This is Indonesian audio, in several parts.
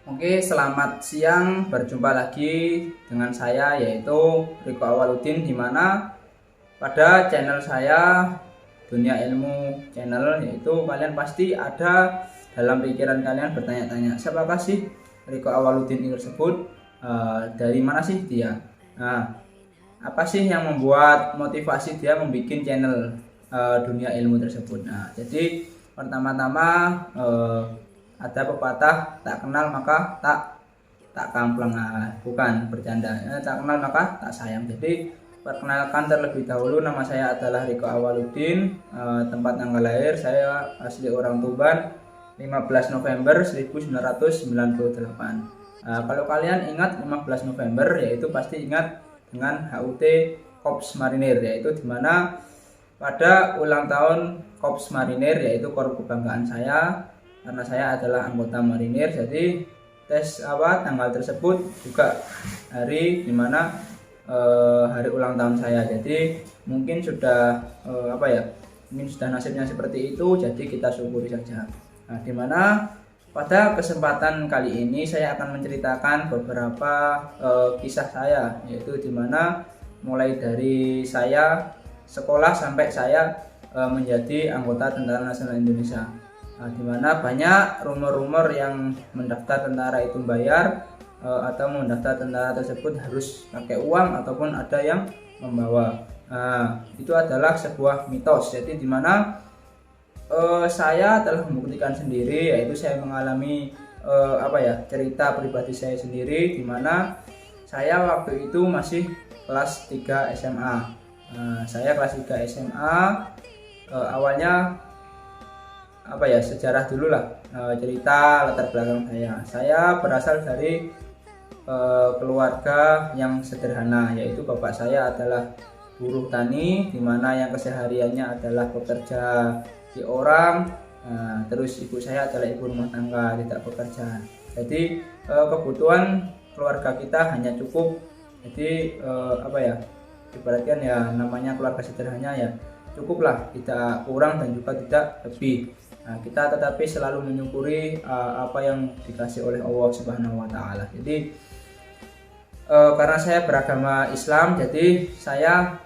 Oke, selamat siang. Berjumpa lagi dengan saya yaitu Riko Awaludin, di mana pada channel saya Dunia Ilmu Channel, yaitu kalian pasti ada dalam pikiran kalian bertanya-tanya, siapakah sih Riko Awaludin ini tersebut? Dari mana sih dia? Nah, apa sih yang membuat motivasi dia membuat channel Dunia Ilmu tersebut? Nah, jadi pertama-tama ada pepatah, tak kenal maka tak kampleng. Bukan bercanda, tak kenal maka tak sayang. Jadi perkenalkan terlebih dahulu, nama saya adalah Riko Awaludin. Tempat tanggal lahir saya asli orang Tuban, 15 November 1998. Kalau kalian ingat 15 November, yaitu pasti ingat dengan HUT Korps Marinir, yaitu dimana pada ulang tahun Korps Marinir, yaitu korps kebanggaan saya, karena saya adalah anggota marinir. Jadi tanggal tersebut juga hari dimana hari ulang tahun saya. Jadi mungkin sudah mungkin sudah nasibnya seperti itu, jadi kita syukuri saja. Nah, dimana pada kesempatan kali ini saya akan menceritakan beberapa kisah saya, yaitu dimana mulai dari saya sekolah sampai saya menjadi anggota Tentara Nasional Indonesia. Nah, dimana banyak rumor-rumor yang mendaftar tentara itu bayar, atau mendaftar tentara tersebut harus pakai uang ataupun ada yang membawa. Nah, itu adalah sebuah mitos. Jadi dimana saya telah membuktikan sendiri, yaitu saya mengalami cerita pribadi saya sendiri, dimana saya waktu itu masih kelas 3 SMA. Saya kelas 3 SMA, awalnya sejarah dulu lah, cerita latar belakang saya berasal dari keluarga yang sederhana, yaitu bapak saya adalah buruh tani, dimana yang kesehariannya adalah bekerja di orang. Terus ibu saya adalah ibu rumah tangga, tidak bekerja. Jadi kebutuhan keluarga kita hanya cukup. Jadi ibaratkan ya, namanya keluarga sederhana ya, cukuplah, tidak kurang dan juga tidak lebih. Nah, kita tetapi selalu menyukuri apa yang dikasih oleh Allah Subhanahu wa Ta'ala. Jadi karena saya beragama Islam, jadi saya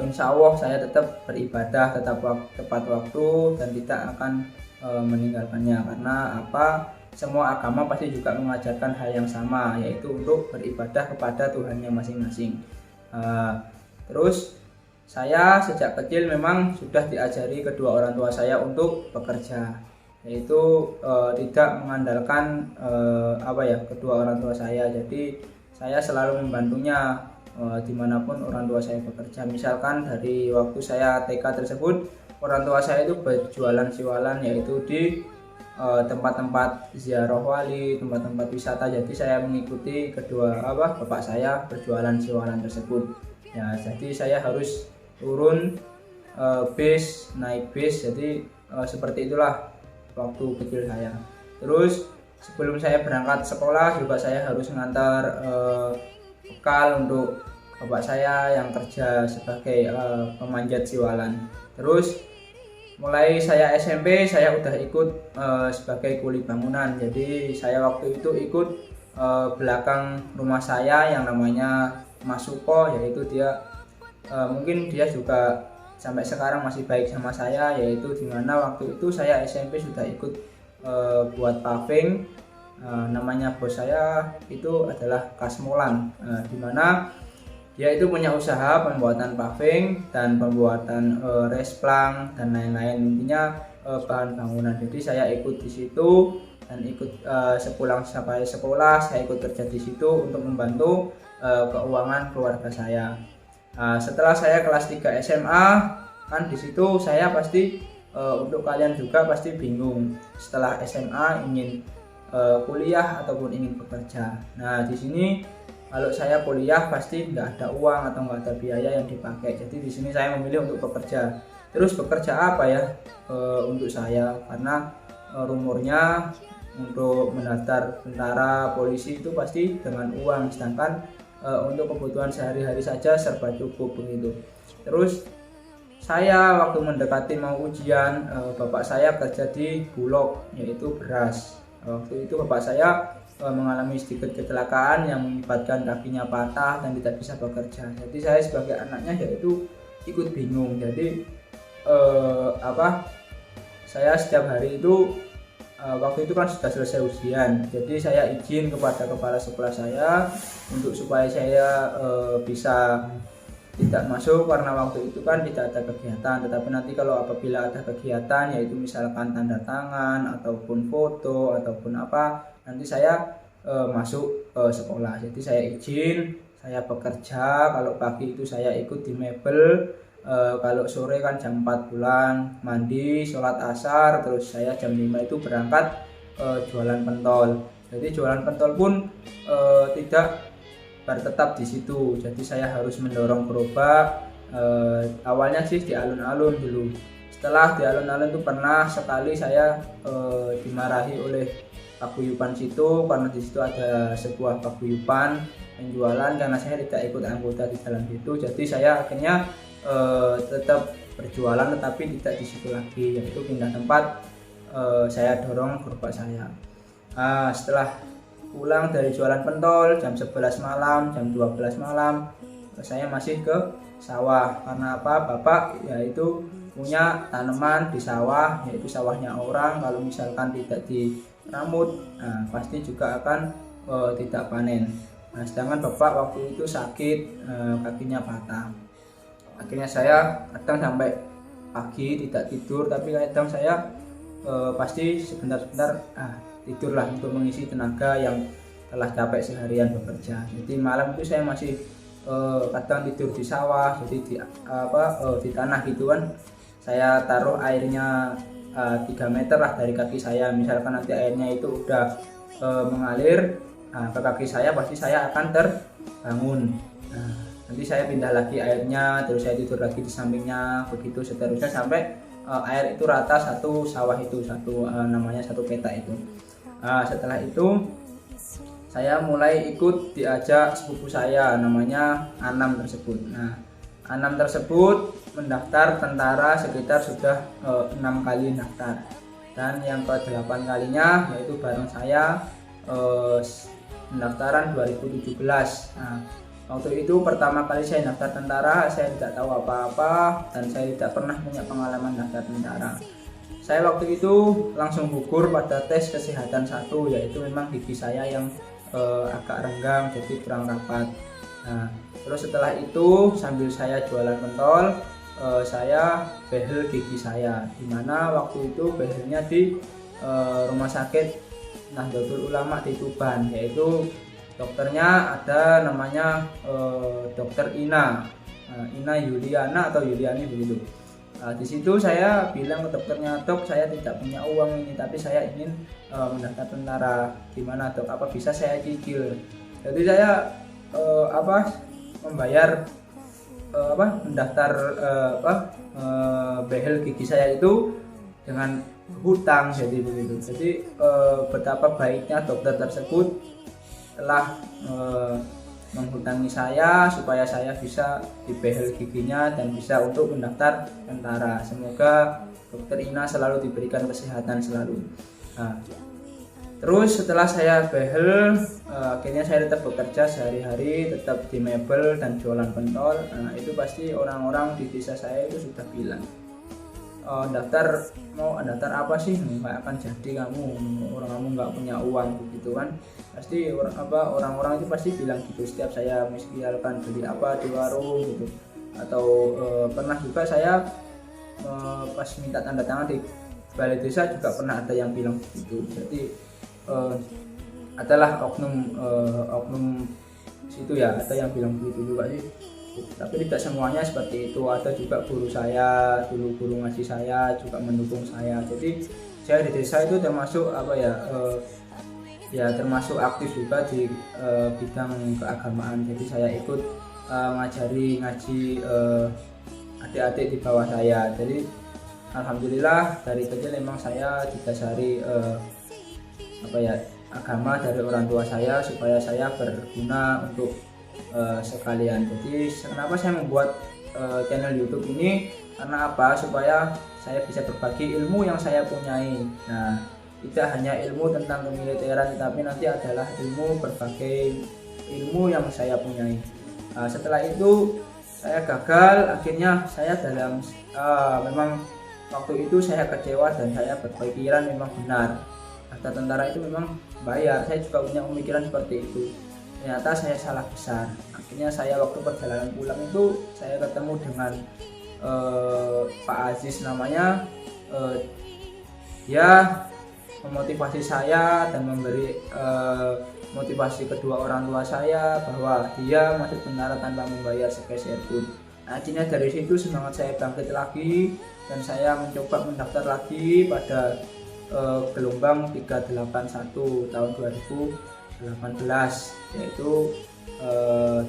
insya Allah saya tetap beribadah, tetap tepat waktu, dan tidak akan meninggalkannya. Karena semua agama pasti juga mengajarkan hal yang sama, yaitu untuk beribadah kepada Tuhannya masing-masing. Terus saya sejak kecil memang sudah diajari kedua orang tua saya untuk bekerja, yaitu tidak mengandalkan kedua orang tua saya. Jadi saya selalu membantunya dimanapun orang tua saya bekerja. Misalkan dari waktu saya TK tersebut, orang tua saya itu berjualan siwalan, yaitu di tempat-tempat ziarah wali, tempat-tempat wisata. Jadi saya mengikuti kedua bapak saya berjualan siwalan tersebut. Ya, jadi saya harus turun bis, naik bis. Jadi seperti itulah waktu kecil saya. Terus sebelum saya berangkat sekolah juga saya harus mengantar bekal untuk bapak saya yang kerja sebagai pemanjat siwalan. Terus mulai saya SMP saya udah ikut sebagai kuli bangunan. Jadi saya waktu itu ikut belakang rumah saya yang namanya Mas Suko, yaitu dia mungkin dia juga sampai sekarang masih baik sama saya, yaitu dimana waktu itu saya SMP sudah ikut buat paving. Namanya bos saya itu adalah Kasmolan, dimana dia itu punya usaha pembuatan paving dan pembuatan resplang dan lain-lain, intinya bahan bangunan. Jadi saya ikut di situ dan ikut sepulang sampai sekolah saya ikut kerja di situ untuk membantu keuangan keluarga saya. Setelah saya kelas 3 SMA, kan di situ saya pasti untuk kalian juga pasti bingung setelah SMA ingin kuliah ataupun ingin bekerja. Nah, di sini kalau saya kuliah pasti nggak ada uang atau nggak ada biaya yang dipakai. Jadi di sini saya memilih untuk bekerja. Terus bekerja apa ya untuk saya? Karena rumornya untuk mendaftar tentara, polisi itu pasti dengan uang, sedangkan untuk kebutuhan sehari-hari saja serba cukup begitu. Terus saya waktu mendekati mau ujian, bapak saya kerja di Bulog, yaitu beras. Waktu itu bapak saya mengalami sedikit kecelakaan yang mengakibatkan kakinya patah dan tidak bisa bekerja. Jadi saya sebagai anaknya yaitu ikut bingung. Jadi saya setiap hari itu waktu itu kan sudah selesai ujian, jadi saya izin kepada kepala sekolah saya untuk supaya saya bisa tidak masuk karena waktu itu kan tidak ada kegiatan. Tetapi nanti kalau apabila ada kegiatan, yaitu misalkan tanda tangan ataupun foto ataupun apa, nanti saya masuk sekolah. Jadi saya izin, saya bekerja. Kalau pagi itu saya ikut di mebel, kalau sore kan jam 4 pulang, mandi, sholat asar, terus saya jam 5 itu berangkat jualan pentol. Jadi jualan pentol pun tidak bertetap di situ. Jadi saya harus mendorong gerobak. Awalnya sih di alun-alun dulu. Setelah di alun-alun itu pernah sekali saya dimarahi oleh paguyuban situ karena di situ ada sebuah paguyuban penjualan karena saya tidak ikut anggota di dalam itu. Jadi saya akhirnya tetap berjualan tetapi tidak di situ lagi, yaitu pindah tempat. Saya dorong gerobak saya. Setelah pulang dari jualan pentol jam 11 malam, jam 12 malam, saya masih ke sawah. Karena apa? Bapak yaitu punya tanaman di sawah, yaitu sawahnya orang. Kalau misalkan tidak diramut, pasti juga akan tidak panen. Sedangkan bapak waktu itu sakit, kakinya patah. Akhirnya saya kadang sampai pagi tidak tidur, tapi kadang saya pasti sebentar-sebentar tidurlah untuk mengisi tenaga yang telah capek seharian bekerja. Jadi malam itu saya masih kadang tidur di sawah, jadi di tanah gitu kan. Saya taruh airnya 3 meter lah dari kaki saya. Misalkan nanti airnya itu udah mengalir ke kaki saya, pasti saya akan terbangun. Nanti saya pindah lagi airnya, terus saya tidur lagi di sampingnya, begitu seterusnya sampai air itu rata satu sawah itu, namanya satu petak itu. Setelah itu saya mulai ikut diajak sepupu saya namanya Anam tersebut. Anam tersebut mendaftar tentara sekitar sudah 6 kali daftar, dan yang ke-8 kalinya yaitu bareng saya pendaftaran 2017. Waktu itu pertama kali saya daftar tentara, saya tidak tahu apa-apa dan saya tidak pernah punya pengalaman daftar tentara. Saya waktu itu langsung gugur pada tes kesehatan 1, yaitu memang gigi saya yang agak renggang, jadi kurang rapat. Terus setelah itu sambil saya jualan pentol, saya behel gigi saya, dimana waktu itu behelnya di rumah sakit Nahdlatul Ulama di Tuban, yaitu dokternya ada namanya dokter Ina Yuliana atau Yuliani begitu. Di situ saya bilang ke dokternya, dok saya tidak punya uang ini, tapi saya ingin mendaftar tentara, gimana dok, apa bisa saya cicil? Jadi saya membayar mendaftar behel gigi saya itu dengan hutang, jadi begitu. Jadi betapa baiknya dokter tersebut telah menghutangi saya supaya saya bisa dibehel giginya dan bisa untuk mendaftar tentara. Semoga dokter Ina selalu diberikan kesehatan selalu. Terus setelah saya behel, akhirnya saya tetap bekerja sehari-hari, tetap di mebel dan jualan pentol. Itu pasti orang-orang di desa saya itu sudah bilang, mau daftar apa sih, nggak akan jadi kamu nggak punya uang begitu kan. Pasti orang-orang itu pasti bilang gitu setiap saya misalkan beli apa di warung gitu. Atau pernah juga saya pas minta tanda tangan di balai desa juga pernah ada yang bilang begitu. Jadi adalah oknum situ ya, ada yang bilang begitu juga sih. Tapi tidak semuanya seperti itu, ada juga guru saya dulu, guru ngaji saya juga mendukung saya. Jadi saya di desa itu termasuk termasuk aktif juga di bidang keagamaan. Jadi saya ikut ngaji adik-adik di bawah saya. Jadi alhamdulillah dari kecil memang saya didasari agama dari orang tua saya supaya saya berguna untuk sekalian. Jadi kenapa saya membuat channel YouTube ini, karena apa? Supaya saya bisa berbagi ilmu yang saya punyai. tidak hanya ilmu tentang kemiliteran, tetapi nanti adalah ilmu berbagai ilmu yang saya punyai. Setelah itu saya gagal, akhirnya saya memang waktu itu saya kecewa dan saya berpikiran memang benar daftar tentara itu memang bayar. Saya juga punya pemikiran seperti itu. Ternyata saya salah besar. Akhirnya saya waktu perjalanan pulang itu saya ketemu dengan Pak Aziz namanya. Dia memotivasi saya dan memberi motivasi kedua orang tua saya bahwa dia masuk tentara tanpa membayar sepeser pun. Akhirnya dari situ semangat saya bangkit lagi dan saya mencoba mendaftar lagi pada gelombang 381 tahun 2018, yaitu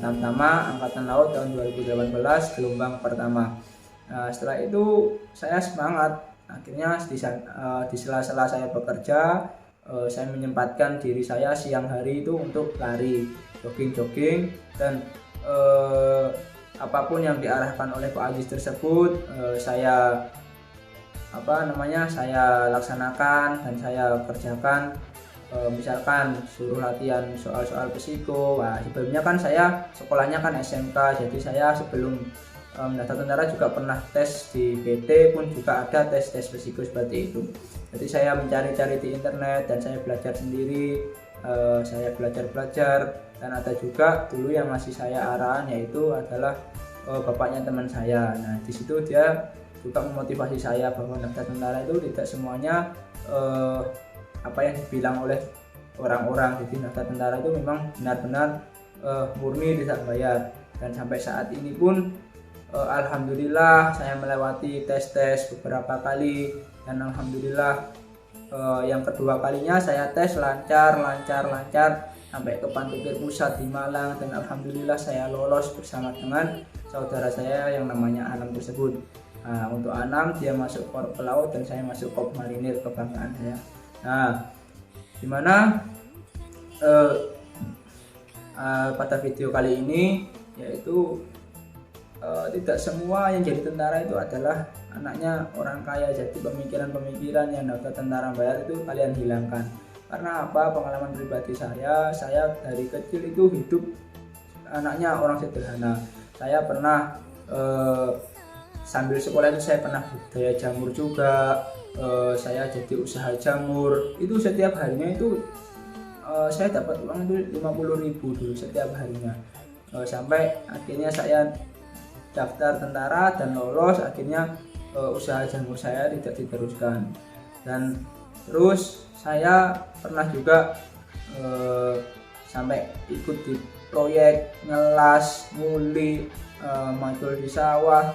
Tamtama Angkatan Laut tahun 2018 gelombang pertama. Setelah itu saya semangat. Akhirnya di sela-sela saya bekerja, saya menyempatkan diri saya siang hari itu untuk lari, jogging, dan apapun yang diarahkan oleh Pak Aziz tersebut saya laksanakan dan saya kerjakan. Misalkan suruh latihan soal-soal psiko. Sebelumnya kan saya sekolahnya kan SMK, jadi saya sebelum mendaftar tentara juga pernah tes di PT pun juga ada tes psiko seperti itu. Jadi saya mencari-cari di internet dan saya belajar sendiri, saya belajar dan ada juga dulu yang masih saya arahan, yaitu adalah bapaknya teman saya. Nah di situ dia juga memotivasi saya bahwa daftar tentara itu tidak semuanya apa yang dibilang oleh orang-orang. Jadi daftar tentara itu memang benar-benar murni tidak bayar. Dan sampai saat ini pun alhamdulillah saya melewati tes beberapa kali, dan alhamdulillah yang kedua kalinya saya tes lancar sampai ke Pantukir Pusat di Malang, dan alhamdulillah saya lolos bersama dengan saudara saya yang namanya Anam tersebut. Untuk Anam dia masuk Korps Pelaut dan saya masuk Korps Marinir, kebanggaan saya. Dimana pada video kali ini yaitu tidak semua yang jadi tentara itu adalah anaknya orang kaya. Jadi pemikiran yang daftar tentara bayar itu kalian hilangkan. Karena apa? Pengalaman pribadi saya dari kecil itu hidup anaknya orang sederhana. Saya pernah sambil sekolah itu saya pernah budidaya jamur juga. Saya jadi usaha jamur. Itu setiap harinya itu saya dapat uang itu 50.000 dulu setiap harinya. Sampai akhirnya saya daftar tentara dan lolos. Akhirnya usaha jamur saya tidak diteruskan. Dan terus saya pernah juga sampai ikut di proyek ngelas, nguli, macul di sawah,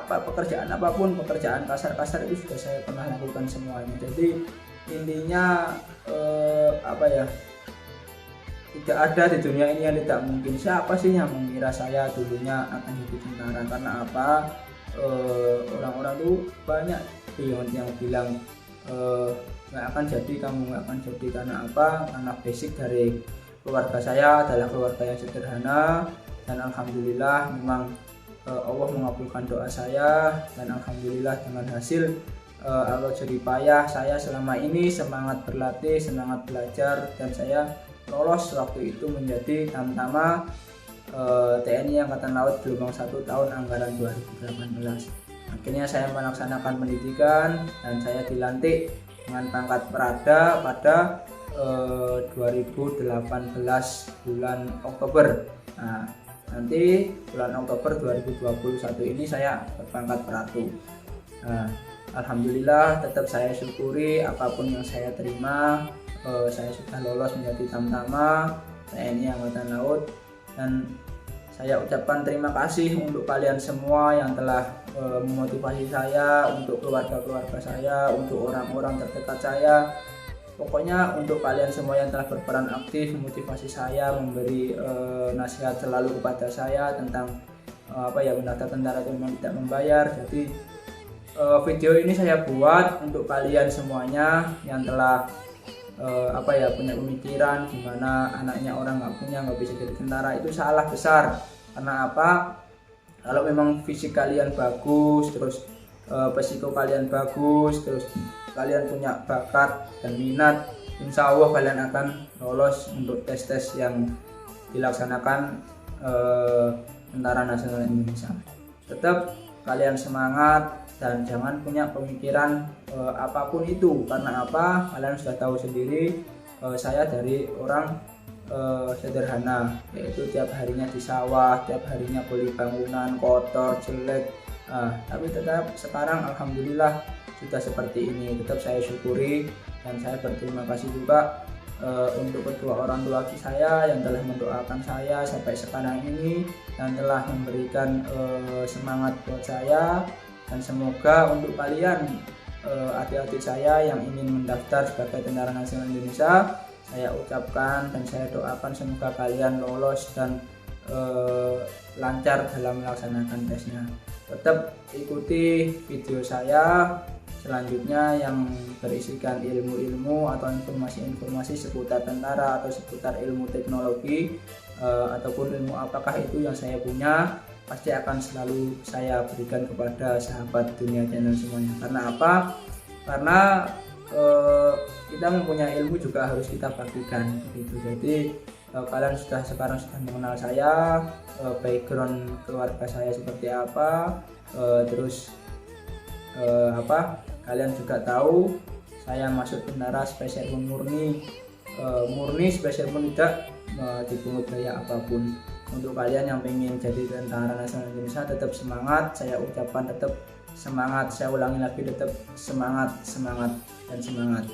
pekerjaan kasar itu sudah saya pernah lakukan semuanya. Jadi intinya tidak ada di dunia ini yang tidak mungkin. Siapa sih yang mengira saya dulunya akan jadi tentara? Karena apa? Orang-orang tuh banyak yang bilang nggak akan jadi, kamu nggak akan jadi. Karena apa? Karena basic dari keluarga saya adalah keluarga yang sederhana, dan alhamdulillah memang Allah mengabulkan doa saya, dan alhamdulillah dengan hasil Allah jadi payah saya selama ini semangat berlatih, semangat belajar, dan saya lolos waktu itu menjadi Tamtama TNI Angkatan Laut gelombang 1 tahun anggaran 2018. Akhirnya saya melaksanakan pendidikan dan saya dilantik dengan pangkat Prada pada 2018 bulan Oktober. Nah, nanti bulan Oktober 2021 ini saya berpangkat Pratu. Nah, alhamdulillah tetap saya syukuri apapun yang saya terima. Saya sudah lolos menjadi Tamtama TNI Angkatan Laut, dan saya ucapkan terima kasih untuk kalian semua yang telah memotivasi saya, untuk keluarga saya, untuk orang-orang terdekat saya. Pokoknya untuk kalian semua yang telah berperan aktif memotivasi saya, memberi nasihat selalu kepada saya tentang mendaftar tentara itu memang tidak membayar. Jadi video ini saya buat untuk kalian semuanya yang telah punya pemikiran gimana anaknya orang nggak bisa jadi tentara. Itu salah besar. Karena apa? Kalau memang fisik kalian bagus, terus psiko kalian bagus, terus kalian punya bakat dan minat, insya Allah kalian akan lolos untuk tes-tes yang dilaksanakan Tentara Nasional Indonesia. Tetap kalian semangat dan jangan punya pemikiran apapun itu. Karena apa? Kalian sudah tahu sendiri, saya dari orang sederhana, yaitu tiap harinya di sawah, tiap harinya beli bangunan kotor, jelek. Tapi tetap sekarang alhamdulillah sudah seperti ini. Tetap saya syukuri dan saya berterima kasih juga untuk kedua orang tua saya yang telah mendoakan saya sampai sekarang ini dan telah memberikan semangat buat saya. Dan semoga untuk kalian adik-adik saya yang ingin mendaftar sebagai Tentara Nasional Indonesia, saya ucapkan dan saya doakan semoga kalian lolos dan lancar dalam melaksanakan tesnya. Tetap ikuti video saya selanjutnya yang berisikan ilmu-ilmu atau informasi-informasi seputar tentara atau seputar ilmu teknologi ataupun ilmu apakah itu yang saya punya, pasti akan selalu saya berikan kepada sahabat dunia channel semuanya. Karena apa? Karena kita mempunyai ilmu juga harus kita bagikan gitu. Jadi kalian sekarang sudah mengenal saya, background keluarga saya seperti apa, terus kalian juga tahu saya masuk tentara spesial murni, spesial tidak dipungut biaya apapun. Untuk kalian yang pengen jadi Tentara Nasional Indonesia, tetap semangat. Saya ucapkan tetap semangat, saya ulangi lagi, tetap semangat dan semangat.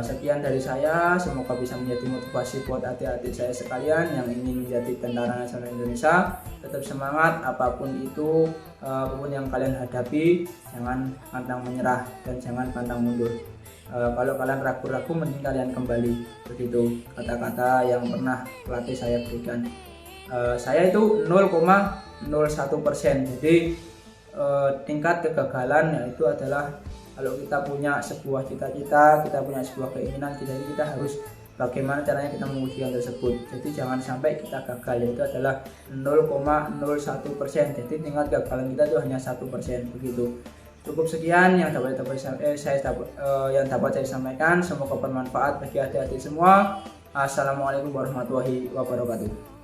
Sekian dari saya, semoga bisa menjadi motivasi buat adik-adik saya sekalian yang ingin menjadi Tentara Nasional Indonesia. Tetap semangat apapun itu, apapun yang kalian hadapi, jangan pantang menyerah dan jangan pantang mundur. Kalau kalian ragu-ragu, mending kalian kembali. Begitu kata-kata yang pernah pelatih saya berikan. Saya itu 0,01%. Jadi tingkat kegagalan yaitu adalah kalau kita punya sebuah cita-cita, kita punya sebuah keinginan, kita harus bagaimana caranya kita mewujudkan tersebut. Jadi jangan sampai kita gagal, yaitu adalah 0,01%. Jadi tingkat kegagalan kita itu hanya 1%. Begitu. Cukup sekian yang dapat saya sampaikan. Semoga bermanfaat bagi adik-adik semua. Assalamualaikum warahmatullahi wabarakatuh.